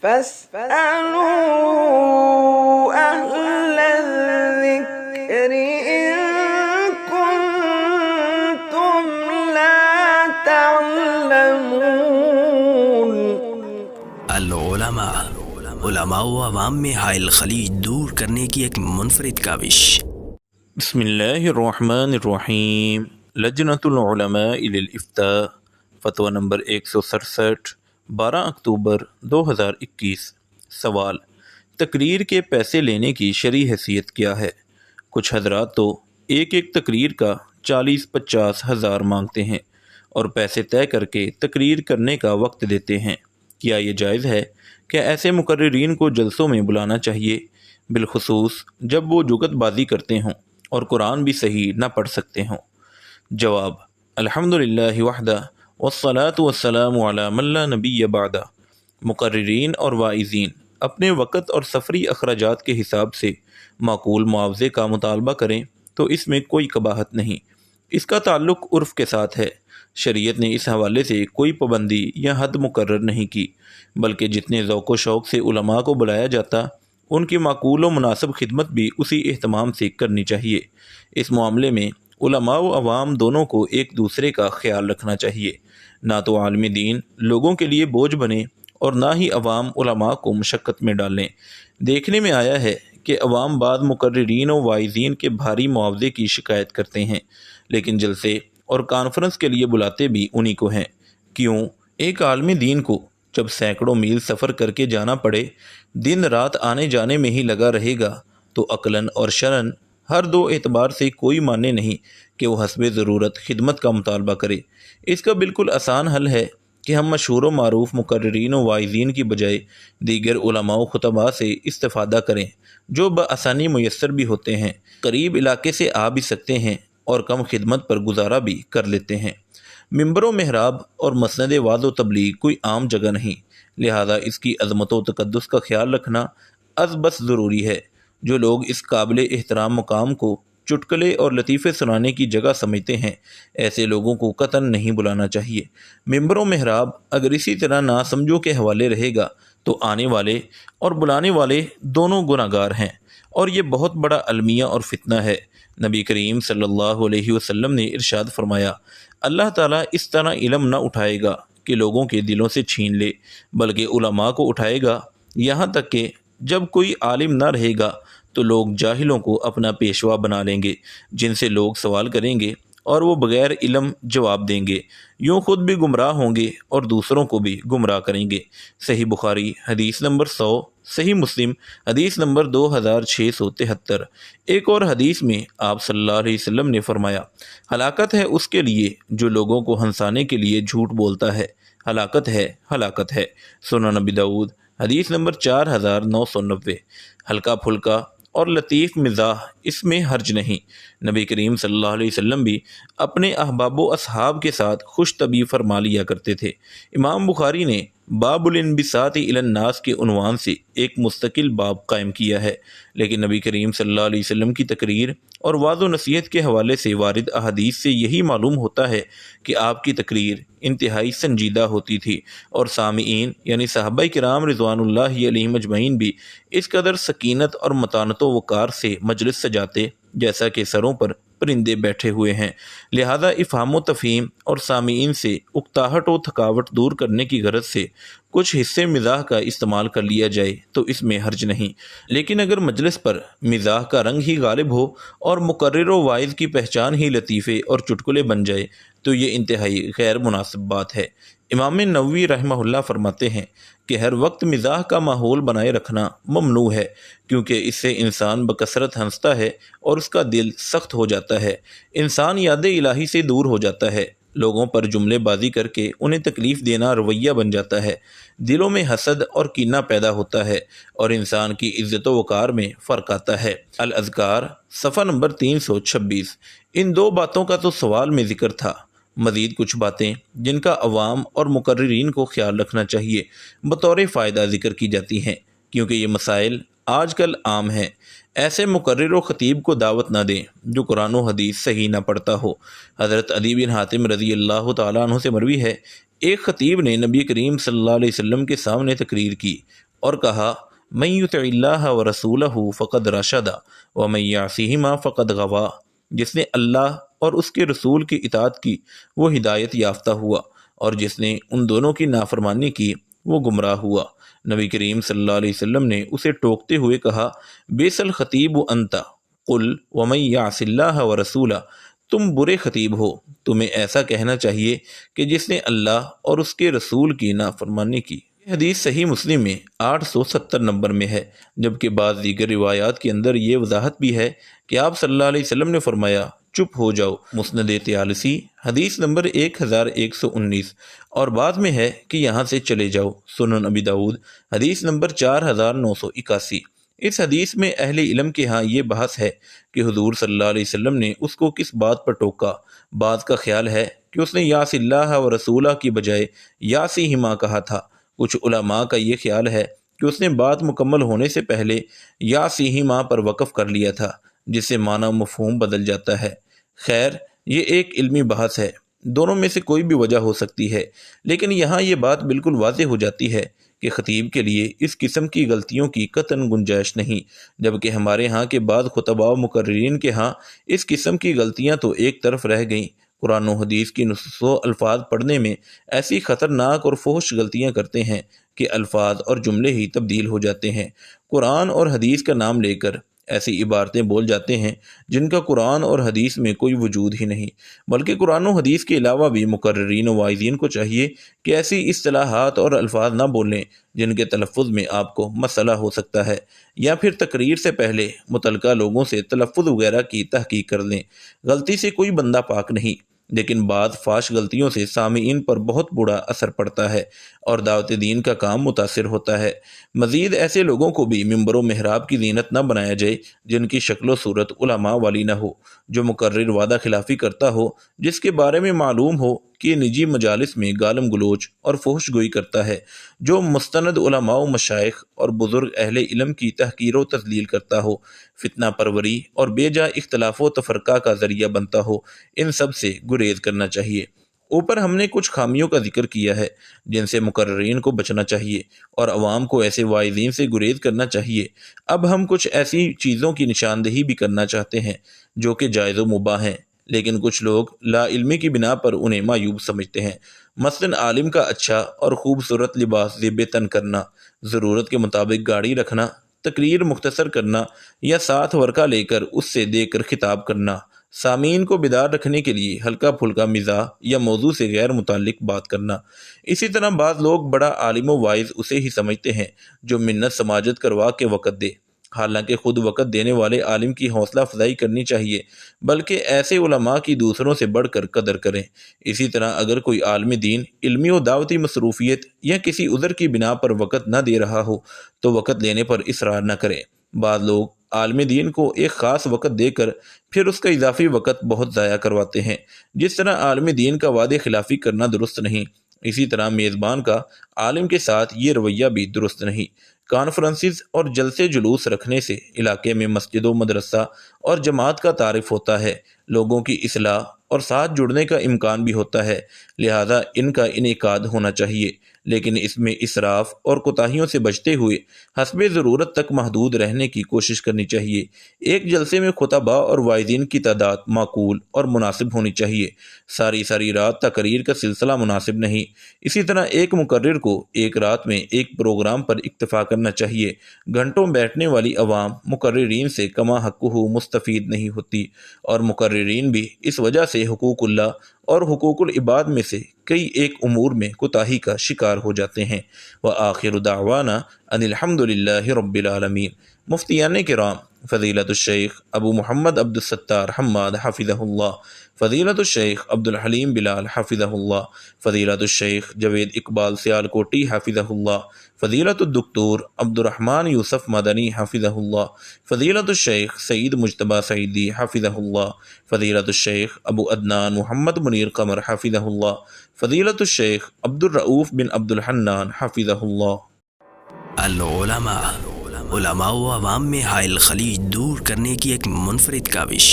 فاسألوا أهل الذكر إن كنتم لا تعلمون۔ علماء و عوام میں حائل خلیج دور کرنے کی ایک منفرد کاوش۔ بسم اللہ الرحمن الرحیم۔ لجنۃ العلماء للافتاء فتویٰ نمبر 167 12 اکتوبر 2021۔ سوال: تقریر کے پیسے لینے کی شرعی حیثیت کیا ہے؟ کچھ حضرات تو ایک تقریر کا 40-50 ہزار مانگتے ہیں اور پیسے طے کر کے تقریر کرنے کا وقت دیتے ہیں۔ کیا یہ جائز ہے کہ ایسے مقررین کو جلسوں میں بلانا چاہیے، بالخصوص جب وہ جگت بازی کرتے ہوں اور قرآن بھی صحیح نہ پڑھ سکتے ہوں؟ جواب: الحمدللہ وحدہ والصلاة والسلام علی من لا نبی بعدہ۔ مقررین اور واعظین اپنے وقت اور سفری اخراجات کے حساب سے معقول معاوضے کا مطالبہ کریں تو اس میں کوئی قباحت نہیں۔ اس کا تعلق عرف کے ساتھ ہے۔ شریعت نے اس حوالے سے کوئی پابندی یا حد مقرر نہیں کی، بلکہ جتنے ذوق و شوق سے علماء کو بلایا جاتا، ان کی معقول و مناسب خدمت بھی اسی اہتمام سے کرنی چاہیے۔ اس معاملے میں علماء و عوام دونوں کو ایک دوسرے کا خیال رکھنا چاہیے، نہ تو عالم دین لوگوں کے لیے بوجھ بنے اور نہ ہی عوام علماء کو مشقت میں ڈالیں۔ دیکھنے میں آیا ہے کہ عوام بعض مقررین و واعظین کے بھاری معاوضے کی شکایت کرتے ہیں، لیکن جلسے اور کانفرنس کے لیے بلاتے بھی انہی کو ہیں۔ کیوں؟ ایک عالم دین کو جب سینکڑوں میل سفر کر کے جانا پڑے، دن رات آنے جانے میں ہی لگا رہے گا، تو عقلاً اور شرعاً ہر دو اعتبار سے کوئی معنی نہیں کہ وہ حسب ضرورت خدمت کا مطالبہ کرے۔ اس کا بالکل آسان حل ہے کہ ہم مشہور و معروف مقررین و واعظین کی بجائے دیگر علماء و خطباء سے استفادہ کریں، جو بآسانی میسر بھی ہوتے ہیں، قریب علاقے سے آ بھی سکتے ہیں اور کم خدمت پر گزارا بھی کر لیتے ہیں۔ ممبر و محراب اور مسند وعظ و تبلیغ کوئی عام جگہ نہیں، لہذا اس کی عظمت و تقدس کا خیال رکھنا از بس ضروری ہے۔ جو لوگ اس قابل احترام مقام کو چٹکلے اور لطیفے سنانے کی جگہ سمجھتے ہیں، ایسے لوگوں کو قطعاً نہیں بلانا چاہیے۔ ممبر و محراب اگر اسی طرح ناسمجھوں کے حوالے رہے گا تو آنے والے اور بلانے والے دونوں گناہگار ہیں، اور یہ بہت بڑا المیہ اور فتنہ ہے۔ نبی کریم صلی اللہ علیہ وسلم نے ارشاد فرمایا، اللہ تعالیٰ اس طرح علم نہ اٹھائے گا کہ لوگوں کے دلوں سے چھین لے، بلکہ علماء کو اٹھائے گا، یہاں تک کہ جب کوئی عالم نہ رہے گا تو لوگ جاہلوں کو اپنا پیشوا بنا لیں گے، جن سے لوگ سوال کریں گے اور وہ بغیر علم جواب دیں گے، یوں خود بھی گمراہ ہوں گے اور دوسروں کو بھی گمراہ کریں گے۔ صحیح بخاری حدیث نمبر 100، صحیح مسلم حدیث نمبر 2673۔ ایک اور حدیث میں آپ صلی اللہ علیہ وسلم نے فرمایا، ہلاکت ہے اس کے لیے جو لوگوں کو ہنسانے کے لیے جھوٹ بولتا ہے، ہلاکت ہے، ہلاکت ہے۔ سنن نبی داؤد حدیث نمبر 4990۔ ہلکا پھلکا اور لطیف مزاح اس میں حرج نہیں۔ نبی کریم صلی اللہ علیہ وسلم بھی اپنے احباب و اصحاب کے ساتھ خوش طبع فرما لیا کرتے تھے۔ امام بخاری نے باب الانبساط الی الناس کے عنوان سے ایک مستقل باب قائم کیا ہے، لیکن نبی کریم صلی اللہ علیہ وسلم کی تقریر اور وعظ و نصیحت کے حوالے سے وارد احادیث سے یہی معلوم ہوتا ہے کہ آپ کی تقریر انتہائی سنجیدہ ہوتی تھی، اور سامعین یعنی صحابہ کرام رضوان اللہ علیہم اجمعین بھی اس قدر سکینت اور متانت و وقار سے مجلس سجاتے جیسا کہ سروں پر پرندے بیٹھے ہوئے ہیں۔ لہذا افہام و تفہیم اور سامعین سے اکتاہٹ و تھکاوٹ دور کرنے کی غرض سے کچھ حصے مزاح کا استعمال کر لیا جائے تو اس میں حرج نہیں، لیکن اگر مجلس پر مزاح کا رنگ ہی غالب ہو اور مقرر و واعظ کی پہچان ہی لطیفے اور چٹکلے بن جائے تو یہ انتہائی غیر مناسب بات ہے۔ امام نووی رحمہ اللہ فرماتے ہیں کہ ہر وقت مزاح کا ماحول بنائے رکھنا ممنوع ہے، کیونکہ اس سے انسان بکثرت ہنستا ہے اور اس کا دل سخت ہو جاتا ہے، انسان یاد الہی سے دور ہو جاتا ہے، لوگوں پر جملے بازی کر کے انہیں تکلیف دینا رویہ بن جاتا ہے، دلوں میں حسد اور کینہ پیدا ہوتا ہے اور انسان کی عزت و وقار میں فرق آتا ہے۔ الاذکار صفحہ نمبر 326۔ ان دو باتوں کا تو سوال میں ذکر تھا، مزید کچھ باتیں جن کا عوام اور مقررین کو خیال رکھنا چاہیے بطور فائدہ ذکر کی جاتی ہیں، کیونکہ یہ مسائل آج کل عام ہیں۔ ایسے مقرر و خطیب کو دعوت نہ دیں جو قرآن و حدیث صحیح نہ پڑھتا ہو۔ حضرت عدی بن حاتم رضی اللہ تعالیٰ عنہ سے مروی ہے، ایک خطیب نے نبی کریم صلی اللہ علیہ وسلم کے سامنے تقریر کی، اور کہا من یطع اللہ ورسولہ فقد رشد ومن یعصہما فقد غوا، جس نے اللہ اور اس کے رسول کی اطاعت کی وہ ہدایت یافتہ ہوا، اور جس نے ان دونوں کی نافرمانی کی وہ گمراہ ہوا۔ نبی کریم صلی اللہ علیہ وسلم نے اسے ٹوکتے ہوئے کہا بیس الخطیب انت قل ومن یعص اللہ ورسولہ، تم برے خطیب ہو، تمہیں ایسا کہنا چاہیے کہ جس نے اللہ اور اس کے رسول کی نافرمانی کی۔ یہ حدیث صحیح مسلم میں 870 نمبر میں ہے، جبکہ بعض دیگر روایات کے اندر یہ وضاحت بھی ہے کہ آپ صلی اللہ علیہ وسلم نے فرمایا چپ ہو جاؤ، مسند طیالسی حدیث نمبر 1119، اور بعد میں ہے کہ یہاں سے چلے جاؤ، سنن ابی داؤد حدیث نمبر 4981۔ اس حدیث میں اہل علم کے ہاں یہ بحث ہے کہ حضور صلی اللہ علیہ وسلم نے اس کو کس بات پر ٹوکا۔ بعض کا خیال ہے کہ اس نے یاس اللہ و رسولہ کی بجائے یاسیہما کہا تھا۔ کچھ علماء کا یہ خیال ہے کہ اس نے بات مکمل ہونے سے پہلے یاسیہما پر وقف کر لیا تھا، جس سے معنی و مفہوم بدل جاتا ہے۔ خیر، یہ ایک علمی بحث ہے، دونوں میں سے کوئی بھی وجہ ہو سکتی ہے، لیکن یہاں یہ بات بالکل واضح ہو جاتی ہے کہ خطیب کے لیے اس قسم کی غلطیوں کی قطعاً گنجائش نہیں، جبکہ ہمارے ہاں کے بعض خطباء و مقررین کے ہاں اس قسم کی غلطیاں تو ایک طرف رہ گئیں، قرآن و حدیث کی نصوص و الفاظ پڑھنے میں ایسی خطرناک اور فحش غلطیاں کرتے ہیں کہ الفاظ اور جملے ہی تبدیل ہو جاتے ہیں۔ قرآن اور حدیث کا نام لے کر ایسی عبارتیں بول جاتے ہیں جن کا قرآن اور حدیث میں کوئی وجود ہی نہیں، بلکہ قرآن و حدیث کے علاوہ بھی مقررین و واعظین کو چاہیے کہ ایسی اصطلاحات اور الفاظ نہ بولیں جن کے تلفظ میں آپ کو مسئلہ ہو سکتا ہے، یا پھر تقریر سے پہلے متعلقہ لوگوں سے تلفظ وغیرہ کی تحقیق کر لیں۔ غلطی سے کوئی بندہ پاک نہیں، لیکن بعض فاش غلطیوں سے سامعین پر بہت برا اثر پڑتا ہے اور دعوت دین کا کام متاثر ہوتا ہے۔ مزید ایسے لوگوں کو بھی ممبر و محراب کی زینت نہ بنایا جائے جن کی شکل و صورت علماء والی نہ ہو، جو مقرر وعدہ خلافی کرتا ہو، جس کے بارے میں معلوم ہو کہ نجی مجالس میں گالم گلوچ اور فحش گوئی کرتا ہے، جو مستند علماء و مشائخ اور بزرگ اہل علم کی تحقیر و تذلیل کرتا ہو، فتنہ پروری اور بے جا اختلاف و تفرقہ کا ذریعہ بنتا ہو، ان سب سے گریز کرنا چاہیے۔ اوپر ہم نے کچھ خامیوں کا ذکر کیا ہے جن سے مقررین کو بچنا چاہیے اور عوام کو ایسے واعظین سے گریز کرنا چاہیے۔ اب ہم کچھ ایسی چیزوں کی نشاندہی بھی کرنا چاہتے ہیں جو کہ جائز و مباح ہیں، لیکن کچھ لوگ لا علمی کی بنا پر انہیں معیوب سمجھتے ہیں۔ مثلاً عالم کا اچھا اور خوبصورت لباس زیب تن کرنا، ضرورت کے مطابق گاڑی رکھنا، تقریر مختصر کرنا یا ساتھ ورقہ لے کر اس سے دے کر خطاب کرنا، سامعین کو بیدار رکھنے کے لیے ہلکا پھلکا مزاح یا موضوع سے غیر متعلق بات کرنا۔ اسی طرح بعض لوگ بڑا عالم و واعظ اسے ہی سمجھتے ہیں جو منت سماجت کروا کے وقت دے، حالانکہ خود وقت دینے والے عالم کی حوصلہ افزائی کرنی چاہیے، بلکہ ایسے علماء کی دوسروں سے بڑھ کر قدر کریں۔ اسی طرح اگر کوئی عالم دین علمی و دعوتی مصروفیت یا کسی عذر کی بنا پر وقت نہ دے رہا ہو تو وقت لینے پر اصرار نہ کریں۔ بعض لوگ عالم دین کو ایک خاص وقت دے کر پھر اس کا اضافی وقت بہت ضائع کرواتے ہیں، جس طرح عالم دین کا وعدے خلافی کرنا درست نہیں، اسی طرح میزبان کا عالم کے ساتھ یہ رویہ بھی درست نہیں۔ کانفرنسز اور جلسے جلوس رکھنے سے علاقے میں مسجد و مدرسہ اور جماعت کا تعارف ہوتا ہے، لوگوں کی اصلاح اور ساتھ جڑنے کا امکان بھی ہوتا ہے، لہذا ان کا انعقاد ہونا چاہیے، لیکن اس میں اسراف اور کوتاہیوں سے بچتے ہوئے حسب ضرورت تک محدود رہنے کی کوشش کرنی چاہیے۔ ایک جلسے میں خطباء اور واعظین کی تعداد معقول اور مناسب ہونی چاہیے، ساری رات تقریر کا سلسلہ مناسب نہیں۔ اسی طرح ایک مقرر کو ایک رات میں ایک پروگرام پر اکتفا کرنا چاہیے۔ گھنٹوں بیٹھنے والی عوام مقررین سے کما حقہ مستفید نہیں ہوتی، اور مقررین بھی اس وجہ سے حقوق اللہ اور حقوق العباد میں سے کئی ایک امور میں کوتاہی کا شکار ہو جاتے ہیں۔ وآخر دعوانا ان الحمد للہ رب العالمین۔ مفتیان کرام فضیلت الشیخ ابو محمد عبد الستار حماد حفظہ اللہ، فضیلت الشیخ عبد الحلیم بلال حفظہ اللہ، فضیلت الشیخ جوید اقبال سیالکوٹی حفظہ اللہ، فضیلت الدکتور عبد الرحمن یوسف مدنی حفظہ اللہ، فضیلت الشیخ سعید مجتبی سعیدی حفظہ اللہ، فضیلت الشیخ ابو عدنان محمد منیر قمر حفظہ اللہ، فضیلت الشیخ عبد الرؤوف بن عبد الحنان حفظہ اللہ۔ العلماء، علماء و عوام میں حائل خلیج دور کرنے کی ایک منفرد کاوش۔